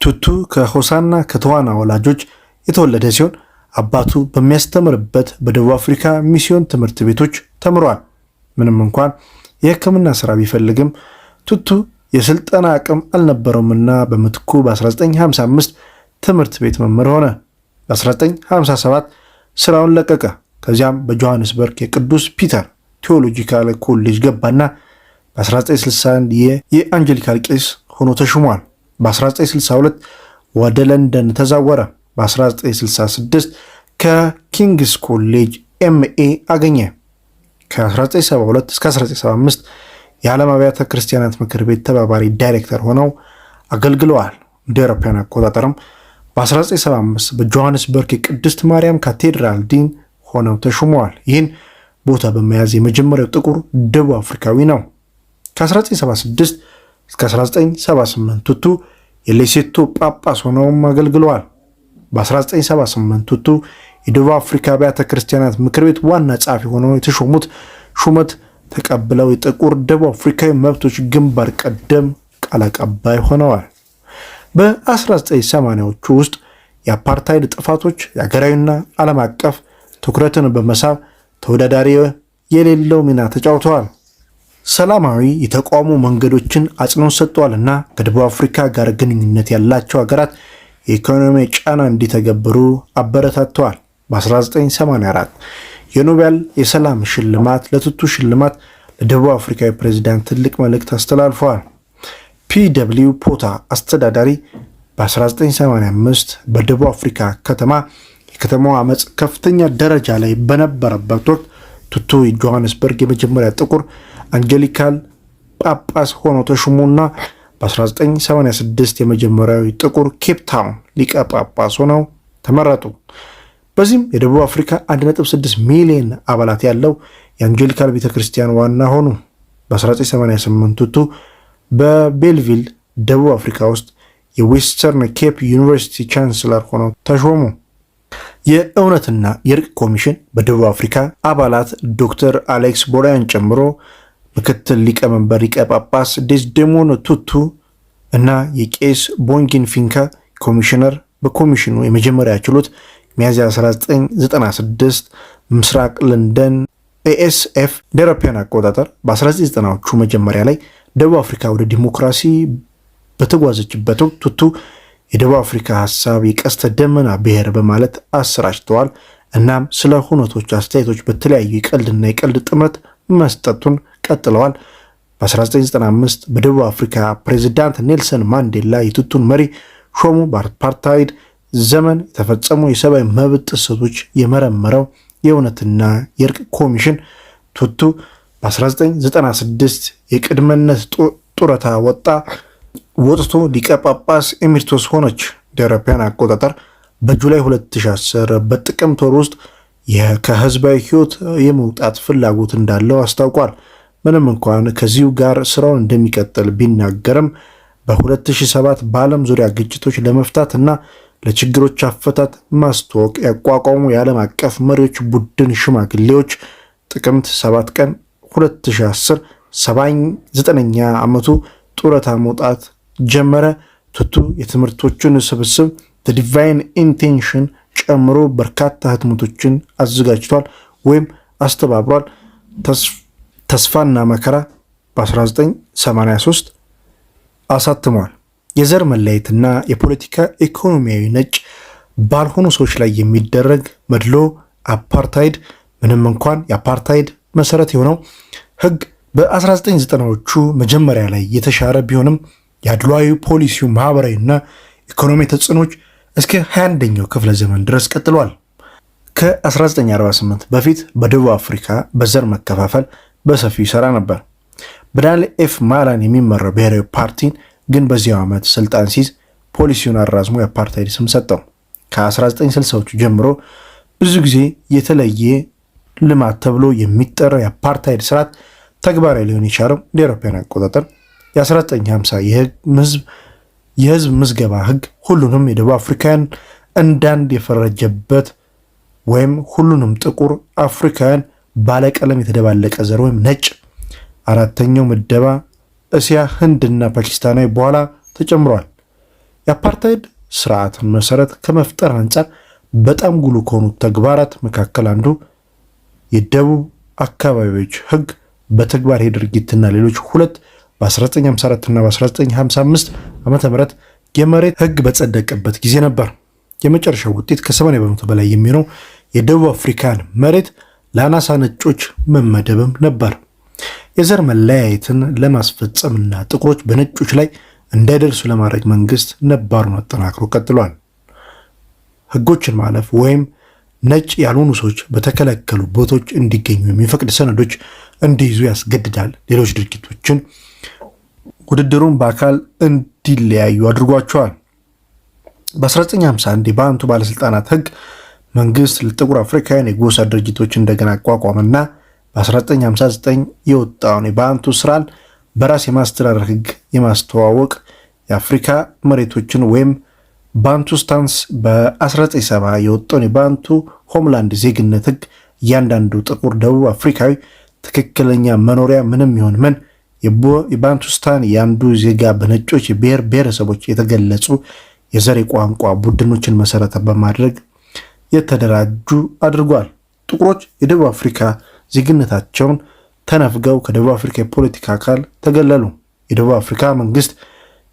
ቱቱ ከሆሳና ከተዋና ወላጆች የተወለደ ሲሆን አባቱ በሚያስተምርበት በደቡብ አፍሪካ ሚስዮን ትምህርት ቤቶች ተምሯል። ምንም እንኳን የሕክምና ስራ ቢፈልግም ቱቱ የስልጠና አቅም አልነበረውምና በምትኩ በ1955 ትምህርት ቤት መምህር ሆነ። በ1957 ስራውን ለቀቀ። ከዚያም በጆሃንስበርግ የቅዱስ ፒተር ቴዎሎጂካል ኮሌጅ ገባና በ1961 የአንጀሊካል ቄስ ሆኖ ተሹሟል። በ1962 ወደ ለንደን ተዛወረ። በ1966 ከኪንግስ ኮሌጅ ኤምኤ አገኘ። ከ1972 እስከ 1975 የዓለም አብያተ ክርስቲያናት ምክር ቤት ተባባሪ ዳይሬክተር ሆነው አገልግለዋል። እንደ አውሮፓውያን አቆጣጠርም በ1975 በጆሃንስበርግ የቅድስት ማርያም ካቴድራል ዲን ሆነው ተሹመዋል። ይህን ቦታ በመያዝ የመጀመሪያው ጥቁር ደቡብ አፍሪካዊ ነው። ከ1976 እስከ 1978 ቱቱ የሌሴቶ ጳጳስ ሆነውም አገልግለዋል። በ1978 ቱቱ የደቡብ አፍሪካ አብያተ ክርስቲያናት ምክር ቤት ዋና ጸሐፊ ሆነው የተሾሙት ሹመት ተቀብለው የጥቁር ደቡብ አፍሪካዊ መብቶች ግንባር ቀደም ቃል አቀባይ ሆነዋል። በ1980ዎቹ ውስጥ የአፓርታይድ ጥፋቶች የሀገራዊና ዓለም አቀፍ ትኩረትን በመሳብ ተወዳዳሪ የሌለው ሚና ተጫውተዋል። ሰላማዊ የተቃውሞ መንገዶችን አጽንኦት ሰጥተዋልና ከደቡብ አፍሪካ ጋር ግንኙነት ያላቸው ሀገራት የኢኮኖሚ ጫና እንዲተገብሩ አበረታተዋል። በ1984 የኖቤል የሰላም ሽልማት ለቱቱ ሽልማት ለደቡብ አፍሪካዊ ፕሬዝዳንት ትልቅ መልእክት አስተላልፈዋል። ፒደብሊው ፖታ አስተዳዳሪ በ1985 በደቡብ አፍሪካ ከተማ የከተማው አመፅ ከፍተኛ ደረጃ ላይ በነበረበት ወቅት ቱቱ የጆሃንስበርግ የመጀመሪያ ጥቁር አንጀሊካል ጳጳስ ሆነው ተሾሙና በ1986 የመጀመሪያዊ ጥቁር ኬፕ ታውን ሊቀ ጳጳስ ሆነው ተመረጡ። በዚህም የደቡብ አፍሪካ 1.6 ሚሊዮን አባላት ያለው የአንጀሊካል ቤተክርስቲያን ዋና ሆኑ። በ1988 ቱቱ በቤልቪል ደቡብ አፍሪካ ውስጥ የዌስተርን ኬፕ ዩኒቨርሲቲ ቻንስለር ሆነው ተሾሙ። የእውነትና የእርቅ ኮሚሽን በደቡብ አፍሪካ አባላት ዶክተር አሌክስ ቦራያን ጨምሮ ምክትል ሊቀመንበር ሊቀ ጳጳስ ዴስዴሞን ቱቱ እና የቄስ ቦንጊን ፊንካ ኮሚሽነር በኮሚሽኑ የመጀመሪያ ችሎት ሚያዝያ 1996 ምስራቅ ለንደን ኤኤስኤፍ ደረፒያን አቆጣጠር በ1990ዎቹ መጀመሪያ ላይ ደቡብ አፍሪካ ወደ ዲሞክራሲ በተጓዘችበት ወቅት ቱቱ የደቡብ አፍሪካ ሀሳብ የቀስተ ደመና ብሔር በማለት አሰራጭተዋል። እናም ስለ ሁነቶች አስተያየቶች በተለያዩ የቀልድና የቀልድ ጥምረት መስጠቱን ቀጥለዋል። በ1995 በደቡብ አፍሪካ ፕሬዚዳንት ኔልሰን ማንዴላ የቱቱን መሪ ሾሙ። በአፓርታይድ ዘመን የተፈጸሙ የሰብአዊ መብት ጥሰቶች የመረመረው የእውነትና የእርቅ ኮሚሽን ቱቱ በ1996 የቅድመነት ጡረታ ወጥቶ ሊቀ ጳጳስ ኤሚሪቶስ ሆነች። ደረፒያን አቆጣጠር በጁላይ 2010 በጥቅምት ወር ውስጥ ከህዝባዊ ህይወት የመውጣት ፍላጎት እንዳለው አስታውቋል። ምንም እንኳን ከዚሁ ጋር ስራውን እንደሚቀጥል ቢናገርም በ2007 በዓለም ዙሪያ ግጭቶች ለመፍታት እና ለችግሮች አፈታት ማስተዋወቅ ያቋቋሙ የዓለም አቀፍ መሪዎች ቡድን ሽማግሌዎች ጥቅምት 7 ቀን 2010 79ኛ ዓመቱ ጡረታ መውጣት ጀመረ። ቱቱ የትምህርቶችን ስብስብ ዘ ዲቫይን ኢንቴንሽን ጨምሮ በርካታ ህትመቶችን አዘጋጅቷል ወይም አስተባብሯል። ተስፋና መከራ በ1983 አሳትሟል። የዘር መለየትና የፖለቲካ ኢኮኖሚያዊ ነጭ ባልሆኑ ሰዎች ላይ የሚደረግ መድሎ አፓርታይድ። ምንም እንኳን የአፓርታይድ መሰረት የሆነው ህግ በ1990ዎቹ መጀመሪያ ላይ የተሻረ ቢሆንም የአድሏዊ ፖሊሲው ማህበራዊና ኢኮኖሚ ተጽዕኖች እስከ 21ኛው ክፍለ ዘመን ድረስ ቀጥሏል። ከ1948 በፊት በደቡብ አፍሪካ በዘር መከፋፈል በሰፊው ይሰራ ነበር። በዳንኤል ኤፍ ማላን የሚመራው ብሔራዊ ፓርቲን ግን በዚያው ዓመት ስልጣን ሲይዝ ፖሊሲውን አራዝሞ የአፓርታይድ ስም ሰጠው። ከ1960ዎቹ ጀምሮ ብዙ ጊዜ የተለየ ልማት ተብሎ የሚጠራው የአፓርታይድ ስርዓት ተግባራዊ ሊሆን የቻለው እንደ አውሮፓውያን አቆጣጠር የ1950 የህዝብ ምዝገባ ህግ ሁሉንም የደቡብ አፍሪካውያን እንዳንድ የፈረጀበት ወይም ሁሉንም ጥቁር አፍሪካውያን ባለቀለም የተደባለቀ ዘር ወይም ነጭ፣ አራተኛው ምደባ እስያ፣ ህንድና ፓኪስታናዊ በኋላ ተጨምሯል። የአፓርታይድ ስርዓትን መሰረት ከመፍጠር አንጻር በጣም ጉልህ ከሆኑ ተግባራት መካከል አንዱ የደቡብ አካባቢዎች ህግ በተግባር የድርጊትና ሌሎች ሁለት በ1954 እና በ1955 ዓ.ም የመሬት ህግ በጸደቀበት ጊዜ ነበር። የመጨረሻው ውጤት ከ80 በመቶ በላይ የሚሆነው የደቡብ አፍሪካን መሬት ለአናሳ ነጮች መመደብም ነበር። የዘር መለያየትን ለማስፈጸምና ጥቁሮች በነጮች ላይ እንዳይደርሱ ለማድረግ መንግስት ነባሩን አጠናክሮ ቀጥሏል። ህጎችን ማለፍ ወይም ነጭ ያልሆኑ ሰዎች በተከለከሉ ቦታዎች እንዲገኙ የሚፈቅድ ሰነዶች እንዲይዙ ያስገድዳል። ሌሎች ድርጊቶችን ውድድሩን በአካል እንዲለያዩ አድርጓቸዋል። በ1951 የባንቱ ባለስልጣናት ህግ መንግስት ለጥቁር አፍሪካውያን የጎሳ ድርጅቶች እንደገና አቋቋመና በ1959 የወጣውን የባንቱ ስራን በራስ የማስተዳደር ህግ የማስተዋወቅ የአፍሪካ መሬቶችን ወይም ባንቱስታንስ በ1970 የወጣውን የባንቱ ሆምላንድ ዜግነት ህግ እያንዳንዱ ጥቁር ደቡብ አፍሪካዊ ትክክለኛ መኖሪያ ምንም ይሁን ምን የባንቱስታን የአንዱ ዜጋ በነጮች የብሔር ብሔረሰቦች የተገለጹ የዘር ቋንቋ ቡድኖችን መሰረት በማድረግ የተደራጁ አድርጓል። ጥቁሮች የደቡብ አፍሪካ ዜግነታቸውን ተነፍገው ከደቡብ አፍሪካ የፖለቲካ አካል ተገለሉ። የደቡብ አፍሪካ መንግስት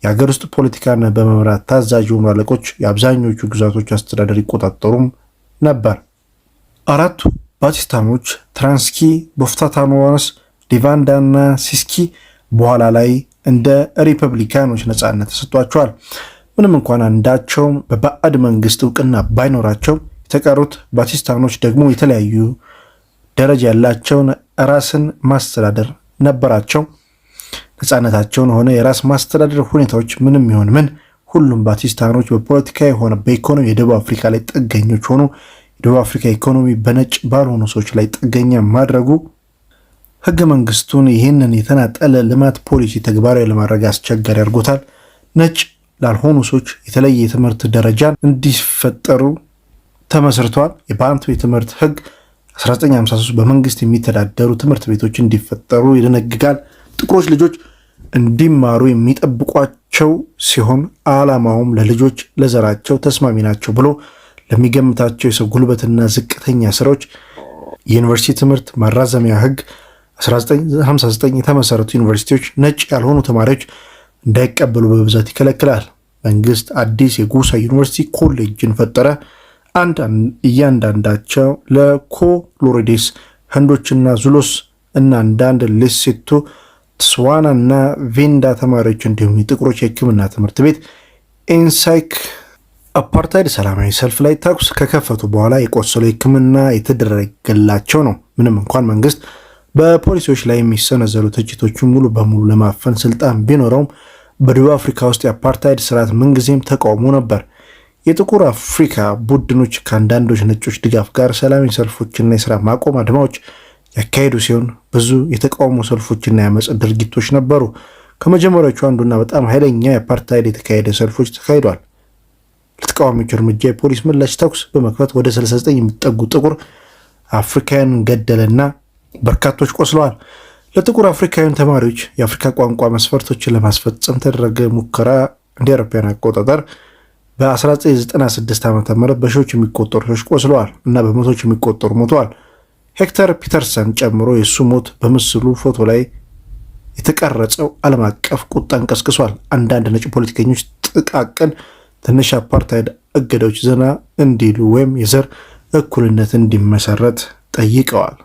የሀገር ውስጥ ፖለቲካን በመምራት ታዛዥ የሆኑ አለቆች የአብዛኞቹ ግዛቶች አስተዳደር ይቆጣጠሩም ነበር። አራቱ ባቲስታኖች ትራንስኪ፣ ቦፍታታኖዋስ፣ ዲቫንዳ እና ሲስኪ በኋላ ላይ እንደ ሪፐብሊካኖች ነፃነት ተሰጥቷቸዋል። ምንም እንኳን አንዳቸውም በባዕድ መንግስት እውቅና ባይኖራቸው የተቀሩት ባቲስታኖች ደግሞ የተለያዩ ደረጃ ያላቸውን ራስን ማስተዳደር ነበራቸው። ነፃነታቸውን ሆነ የራስ ማስተዳደር ሁኔታዎች ምንም ይሆን ምን ሁሉም ባቲስታኖች በፖለቲካ የሆነ በኢኮኖሚ የደቡብ አፍሪካ ላይ ጥገኞች ሆኑ። የደቡብ አፍሪካ ኢኮኖሚ በነጭ ባልሆኑ ሰዎች ላይ ጥገኛ ማድረጉ ህገ መንግስቱን ይህንን የተናጠለ ልማት ፖሊሲ ተግባራዊ ለማድረግ አስቸጋሪ አድርጎታል። ነጭ ላልሆኑ ሰዎች የተለየ የትምህርት ደረጃን እንዲፈጠሩ ተመስርቷል። የባንቱ የትምህርት ህግ 1953 በመንግስት የሚተዳደሩ ትምህርት ቤቶች እንዲፈጠሩ ይደነግጋል። ጥቁሮች ልጆች እንዲማሩ የሚጠብቋቸው ሲሆን ዓላማውም ለልጆች ለዘራቸው ተስማሚ ናቸው ብሎ ለሚገምታቸው የሰው ጉልበትና ዝቅተኛ ስራዎች የዩኒቨርሲቲ ትምህርት ማራዘሚያ ህግ 1959 የተመሰረቱ ዩኒቨርሲቲዎች ነጭ ያልሆኑ ተማሪዎች እንዳይቀበሉ በብዛት ይከለክላል። መንግስት አዲስ የጎሳ ዩኒቨርሲቲ ኮሌጅን ፈጠረ። እያንዳንዳቸው ለኮሎሬዴስ፣ ህንዶችና ዙሎስ እና አንዳንድ ሌሴቶ፣ ትስዋና እና ቬንዳ ተማሪዎች እንዲሁም የጥቁሮች የህክምና ትምህርት ቤት ኢንሳይክ። አፓርታይድ ሰላማዊ ሰልፍ ላይ ተኩስ ከከፈቱ በኋላ የቆሰሉ ህክምና የተደረገላቸው ነው። ምንም እንኳን መንግስት በፖሊሲዎች ላይ የሚሰነዘሩ ትችቶችን ሙሉ በሙሉ ለማፈን ስልጣን ቢኖረውም በደቡብ አፍሪካ ውስጥ የአፓርታይድ ስርዓት ምንጊዜም ተቃውሞ ነበር። የጥቁር አፍሪካ ቡድኖች ከአንዳንዶች ነጮች ድጋፍ ጋር ሰላማዊ ሰልፎችና የስራ ማቆም አድማዎች ያካሄዱ ሲሆን ብዙ የተቃውሞ ሰልፎችና የአመፅ ድርጊቶች ነበሩ። ከመጀመሪያዎቹ አንዱና በጣም ኃይለኛ የአፓርታይድ የተካሄደ ሰልፎች ተካሂዷል። ለተቃዋሚዎች እርምጃ የፖሊስ ምላሽ ተኩስ በመክፈት ወደ 69 የሚጠጉ ጥቁር አፍሪካውያን ገደለና በርካቶች ቆስለዋል። ለጥቁር አፍሪካውያን ተማሪዎች የአፍሪካ ቋንቋ መስፈርቶችን ለማስፈጸም ተደረገ ሙከራ እንደ አውሮፓውያን አቆጣጠር በ1996 ዓ.ም በሺዎች የሚቆጠሩ ሰዎች ቆስለዋል እና በመቶዎች የሚቆጠሩ ሞተዋል። ሄክተር ፒተርሰን ጨምሮ የሱ ሞት በምስሉ ፎቶ ላይ የተቀረጸው ዓለም አቀፍ ቁጣን ቀስቅሷል። አንዳንድ ነጭ ፖለቲከኞች ጥቃቅን ትንሽ አፓርታይድ እገዳዎች ዘና እንዲሉ ወይም የዘር እኩልነት እንዲመሰረት ጠይቀዋል።